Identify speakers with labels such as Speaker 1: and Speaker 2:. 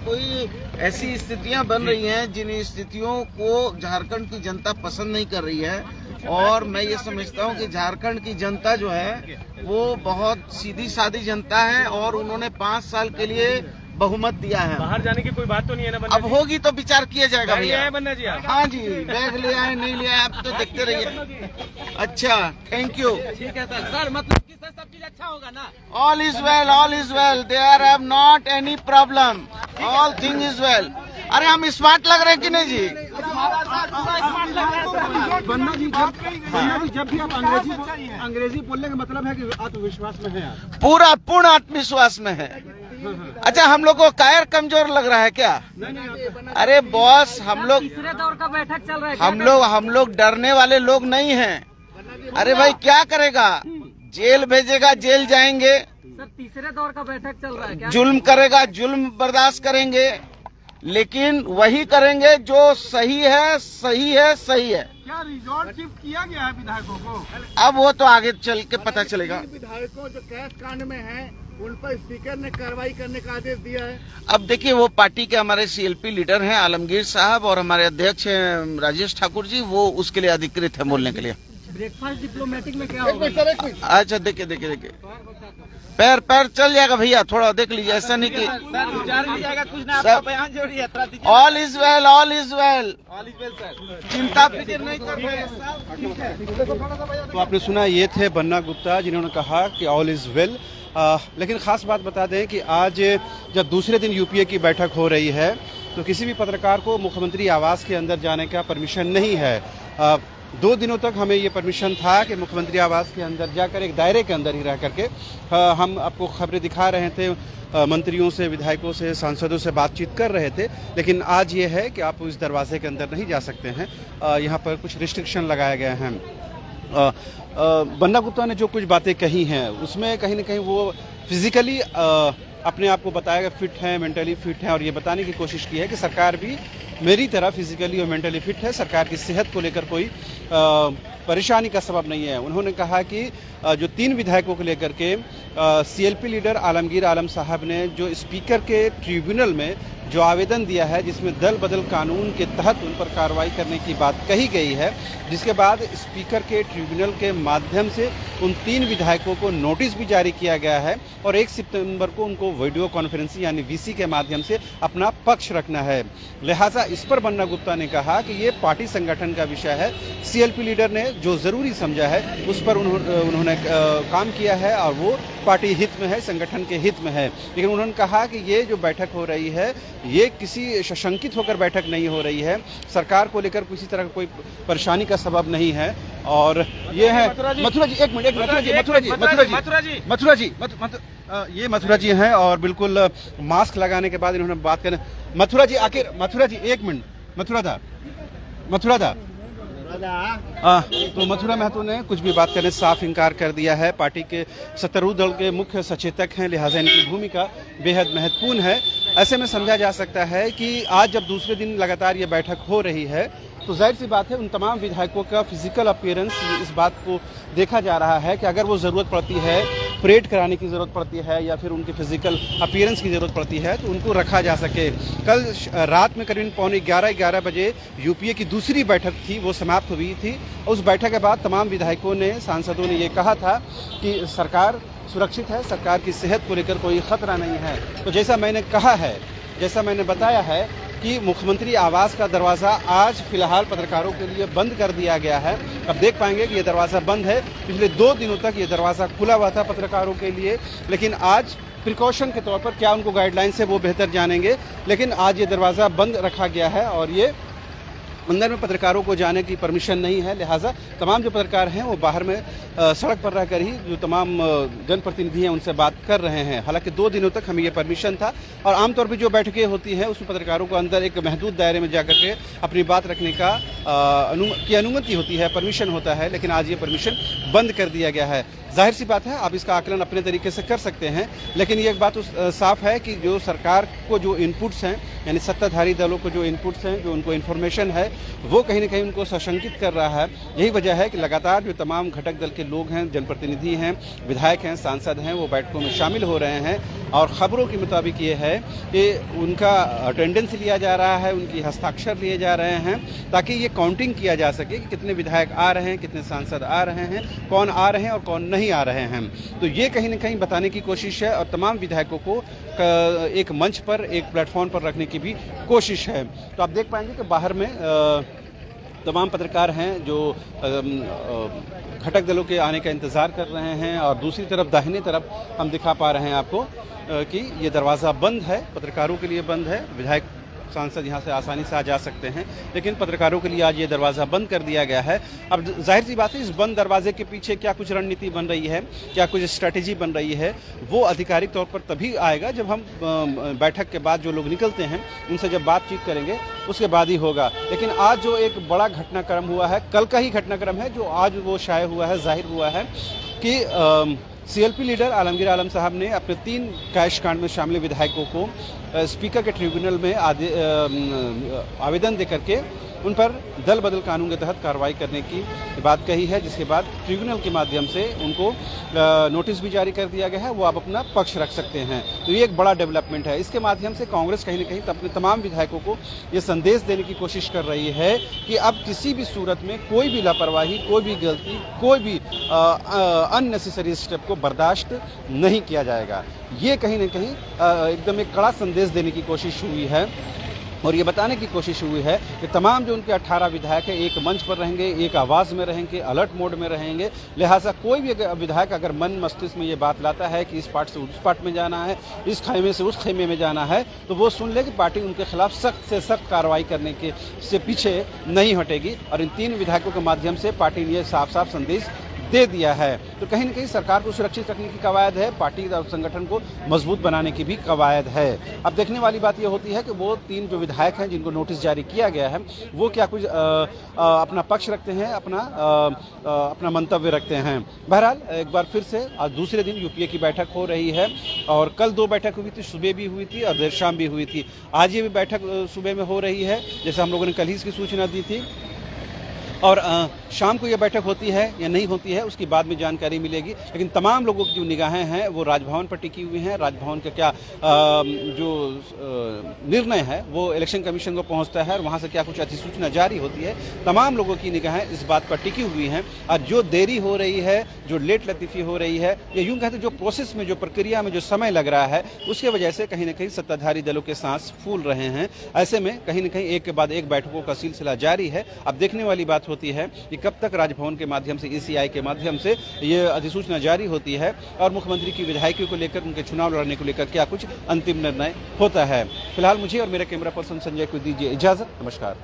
Speaker 1: कोई ऐसी स्थितियां बन रही हैं जिन स्थितियों को झारखंड की जनता पसंद नहीं कर रही है, और मैं ये समझता हूं कि झारखंड की जनता जो है वो बहुत सीधी सादी जनता है और उन्होंने 5 साल के लिए बहुमत दिया है।
Speaker 2: बाहर जाने की कोई बात तो नहीं है ना बन्ना
Speaker 1: अब होगी तो विचार किया जाएगा
Speaker 2: जी?
Speaker 1: भैया।
Speaker 2: है बन्ना जी आप?
Speaker 1: हाँ जी, बैग ले आए नहीं ले आए आप तो देखते रहिए। अच्छा, थैंक यू।
Speaker 2: ठीक है सर मतलब कि सर सब चीज अच्छा होगा ना?
Speaker 1: All is well, there have not any problem, all thing is well. अरे हम स्मार्ट लग रहे हैं कि नहीं जी?
Speaker 3: बन्ना जी जब भी आप अंग्रेजी बोलने का मतलब है कि आत्मविश्वास में है आप?
Speaker 1: पूरा पूर्ण आत्मविश्वास में है। अच्छा, हम लोग को कायर कमजोर लग रहा है क्या? अरे बॉस, हम लोग
Speaker 4: तीसरे दौर का बैठक चल रहा है।
Speaker 1: हम लोग डरने वाले लोग नहीं हैं। अरे भाई क्या करेगा? जेल भेजेगा, जेल जाएंगे।
Speaker 4: सर तीसरे दौर का बैठक चल रहा है क्या?
Speaker 1: जुल्म करेगा, जुल्म बर्दाश्त करेंगे, लेकिन वही करेंगे जो सही है, सही है, सही है।
Speaker 3: क्या रिजॉर्ट शिफ्ट किया गया है विधायकों को?
Speaker 1: अब वो तो आगे चल के पता चलेगा।
Speaker 3: विधायकों जो कैश कांड में हैं, उन पर स्पीकर ने कार्रवाई करने का आदेश दिया है।
Speaker 1: अब देखिए, वो पार्टी के हमारे सीएलपी लीडर हैं आलमगीर साहब, और हमारे अध्यक्ष हैं राजेश ठाकुर जी, वो उसके लिए अधिकृत है बोलने के लिए।
Speaker 4: ब्रेकफास्ट डिप्लोमेटिक में क्या होगा?
Speaker 1: अच्छा, देखिए पैर चल जाएगा भैया, थोड़ा देख लीजिए, ऐसा नहीं कि
Speaker 2: कुछ ना
Speaker 1: सब
Speaker 2: बयान जोड़िए।
Speaker 1: ऑल इज वेल, चिंता फिक्र नहीं कर।
Speaker 3: तो आपने सुना, ये थे बन्ना गुप्ता जिन्होंने कहा कि ऑल इज वेल। लेकिन ख़ास बात बता दें कि आज जब दूसरे दिन यूपीए की बैठक हो रही है तो किसी भी पत्रकार को मुख्यमंत्री आवास के अंदर जाने का परमिशन नहीं है। 2 दिनों तक हमें ये परमिशन था कि मुख्यमंत्री आवास के अंदर जाकर एक दायरे के अंदर ही रह करके हम आपको खबरें दिखा रहे थे, मंत्रियों से, विधायकों से, सांसदों से बातचीत कर रहे थे। लेकिन आज ये है कि आप इस दरवाजे के अंदर नहीं जा सकते हैं। यहाँ पर कुछ रिस्ट्रिक्शन लगाए गए हैं। बन्ना गुप्ता ने जो कुछ बातें कही हैं उसमें कहीं ना कहीं वो फिजिकली अपने आप को बताया फिट है, मेंटली फिट है, और ये बताने की कोशिश की है कि सरकार भी मेरी तरह फिजिकली और मेंटली फिट है। सरकार की सेहत को लेकर कोई परेशानी का सबब नहीं है। उन्होंने कहा कि जो 3 विधायकों को लेकर के सीएलपी लीडर आलमगीर आलम साहब ने जो स्पीकर के ट्रिब्यूनल में जो आवेदन दिया है, जिसमें दल बदल कानून के तहत उन पर कार्रवाई करने की बात कही गई है, जिसके बाद स्पीकर के ट्रिब्यूनल के माध्यम से उन 3 विधायकों को नोटिस भी जारी किया गया है और 1 सितंबर को उनको वीडियो कॉन्फ्रेंसिंग यानी वीसी के माध्यम से अपना पक्ष रखना है। लिहाजा इस पर बन्ना गुप्ता ने कहा कि ये पार्टी संगठन का विषय है। सीएलपी लीडर ने जो ज़रूरी समझा है उस पर उन्होंने काम किया है और वो पार्टी हित में है, संगठन के हित में है। लेकिन उन्होंने कहा कि ये जो बैठक हो रही है ये किसी शंकित होकर बैठक नहीं हो रही है, सरकार को लेकर किसी तरह कोई परेशानी का सबब नहीं है। और ये है मथुरा जी, एक मिनट, ये मथुरा जी हैं और बिल्कुल मास्क लगाने के बाद इन्होंने बात करें। मथुरा जी, आखिर मथुरा जी एक मिनट, मथुरा था तो मथुरा महतो ने कुछ भी बात करने से साफ इनकार कर दिया है। पार्टी के सत्तारूढ़ दल के मुख्य सचेतक हैं, लिहाजा इनकी भूमिका बेहद महत्वपूर्ण है। ऐसे में समझा जा सकता है कि आज जब दूसरे दिन लगातार ये बैठक हो रही है तो जाहिर सी बात है उन तमाम विधायकों का फिजिकल अपीयरेंस, इस बात को देखा जा रहा है कि अगर वो ज़रूरत पड़ती है, परेड कराने की ज़रूरत पड़ती है या फिर उनके फिजिकल अपीयरेंस की ज़रूरत पड़ती है तो उनको रखा जा सके। कल रात में करीब 11:15 बजे यूपीए की दूसरी बैठक थी, वो समाप्त हुई थी। उस बैठक के बाद तमाम विधायकों ने, सांसदों ने ये कहा था कि सरकार सुरक्षित है, सरकार की सेहत को लेकर कोई खतरा नहीं है। तो जैसा मैंने कहा है, जैसा मैंने बताया है कि मुख्यमंत्री आवास का दरवाज़ा आज फिलहाल पत्रकारों के लिए बंद कर दिया गया है। अब देख पाएंगे कि ये दरवाज़ा बंद है। पिछले 2 दिनों तक ये दरवाज़ा खुला हुआ था पत्रकारों के लिए, लेकिन आज प्रिकॉशन के तौर पर क्या उनको गाइडलाइंस है वो बेहतर जानेंगे, लेकिन आज ये दरवाज़ा बंद रखा गया है और ये अंदर में पत्रकारों को जाने की परमिशन नहीं है। लिहाजा तमाम जो पत्रकार हैं वो बाहर में सड़क पर रहकर ही जो तमाम जनप्रतिनिधि हैं उनसे बात कर रहे हैं। हालांकि 2 दिनों तक हमें ये परमिशन था और आमतौर पर जो बैठकें होती हैं उसमें पत्रकारों को अंदर एक महदूद दायरे में जाकर के अपनी बात रखने की अनुमति होती है, परमिशन होता है, लेकिन आज ये परमिशन बंद कर दिया गया है। जाहिर सी बात है, आप इसका आकलन अपने तरीके से कर सकते हैं, लेकिन ये एक बात साफ है कि जो सरकार को जो इनपुट्स हैं, यानी सत्ताधारी दलों को जो इनपुट्स हैं, जो उनको इन्फॉर्मेशन है, वो कहीं ना कहीं उनको सशंकित कर रहा है। यही वजह है कि लगातार जो तमाम घटक दल के लोग हैं, जनप्रतिनिधि हैं, विधायक हैं, सांसद हैं, वो बैठकों में शामिल हो रहे हैं और खबरों के मुताबिक ये है कि उनका अटेंडेंस लिया जा रहा है, उनकी हस्ताक्षर लिए जा रहे हैं, ताकि ये काउंटिंग किया जा सके कि कितने विधायक आ रहे हैं, कितने सांसद आ रहे हैं, कौन आ रहे हैं और कौन नहीं आ रहे हैं। तो ये कहीं ना कहीं बताने की कोशिश है और तमाम विधायकों को एक मंच पर, एक प्लेटफॉर्म पर रखने की भी कोशिश है। तो आप देख पाएंगे कि बाहर में तमाम पत्रकार हैं जो घटक दलों के आने का इंतज़ार कर रहे हैं और दूसरी तरफ दाहिने तरफ हम दिखा पा रहे हैं आपको कि ये दरवाज़ा बंद है, पत्रकारों के लिए बंद है। विधायक सांसद यहाँ से आसानी से आ जा सकते हैं, लेकिन पत्रकारों के लिए आज ये दरवाज़ा बंद कर दिया गया है। अब जाहिर सी बात है, इस बंद दरवाजे के पीछे क्या कुछ रणनीति बन रही है, क्या कुछ स्ट्रैटेजी बन रही है, वो आधिकारिक तौर पर तभी आएगा जब हम बैठक के बाद जो लोग निकलते हैं उनसे जब बातचीत करेंगे, उसके बाद ही होगा। लेकिन आज जो एक बड़ा घटनाक्रम हुआ है, कल का ही घटनाक्रम है जो आज वो शाये हुआ है, जाहिर हुआ है कि CLP लीडर आलमगीर आलम साहब ने अपने 3 कैश कांड में शामिल विधायकों को स्पीकर के ट्रिब्यूनल में आवेदन देकर के उन पर दल बदल कानून के तहत कार्रवाई करने की बात कही है, जिसके बाद ट्रिब्यूनल के माध्यम से उनको नोटिस भी जारी कर दिया गया है, वो आप अपना पक्ष रख सकते हैं। तो ये एक बड़ा डेवलपमेंट है। इसके माध्यम से कांग्रेस कहीं ना कहीं अपने तमाम विधायकों को ये संदेश देने की कोशिश कर रही है कि अब किसी भी सूरत में कोई भी लापरवाही, कोई भी गलती, कोई भी अननेसेसरी स्टेप को बर्दाश्त नहीं किया जाएगा। ये कहीं ना कहीं एकदम एक कड़ा संदेश देने की कोशिश हुई है और ये बताने की कोशिश हुई है कि तमाम जो उनके 18 विधायक हैं एक मंच पर रहेंगे, एक आवाज़ में रहेंगे, अलर्ट मोड में रहेंगे। लिहाजा कोई भी विधायक अगर मन मस्तिष्क में ये बात लाता है कि इस पार्ट से उस पार्ट में जाना है, इस खेमे से उस खेमे में जाना है, तो वो सुन ले कि पार्टी उनके खिलाफ सख्त से सख्त कार्रवाई करने के से पीछे नहीं हटेगी। और इन 3 विधायकों के माध्यम से पार्टी ने साफ साफ संदेश दे दिया है। तो कहीं न कहीं सरकार को सुरक्षित रखने की कवायद है, पार्टी और संगठन को मजबूत बनाने की भी कवायद है। अब देखने वाली बात यह होती है कि वो 3 जो विधायक हैं जिनको नोटिस जारी किया गया है, वो क्या कुछ अपना पक्ष रखते हैं, अपना मंतव्य रखते हैं। बहरहाल एक बार फिर से आज दूसरे दिन यूपीए की बैठक हो रही है और कल 2 बैठक हुई थी, सुबह भी हुई थी और देर शाम भी हुई थी। आज ये भी बैठक सुबह में हो रही है, जैसे हम लोगों ने कल ही इसकी सूचना दी थी, और शाम को यह बैठक होती है या नहीं होती है उसकी बाद में जानकारी मिलेगी। लेकिन तमाम लोगों की जो निगाहें हैं वो राजभवन पर टिकी हुई हैं। राजभवन का क्या जो निर्णय है वो इलेक्शन कमीशन को पहुंचता है और वहां से क्या कुछ अधिसूचना जारी होती है। तमाम लोगों की निगाहें इस बात पर टिकी हुई हैं और जो देरी हो रही है, जो लेट लतीफ़ी हो रही है, या यूँ कहते जो प्रोसेस में, जो प्रक्रिया में जो समय लग रहा है, उसके वजह से कहीं ना कहीं सत्ताधारी दलों के सांस फूल रहे हैं। ऐसे में कहीं ना कहीं एक के बाद एक बैठकों का सिलसिला जारी है। अब देखने वाली बात होती है कि कब तक राजभवन के माध्यम से, ECI के माध्यम से ये अधिसूचना जारी होती है और मुख्यमंत्री की विधायकों को लेकर, उनके चुनाव लड़ने को लेकर क्या कुछ अंतिम निर्णय होता है। फिलहाल मुझे और मेरे कैमरा पर्सन संजय को दीजिए इजाजत। नमस्कार।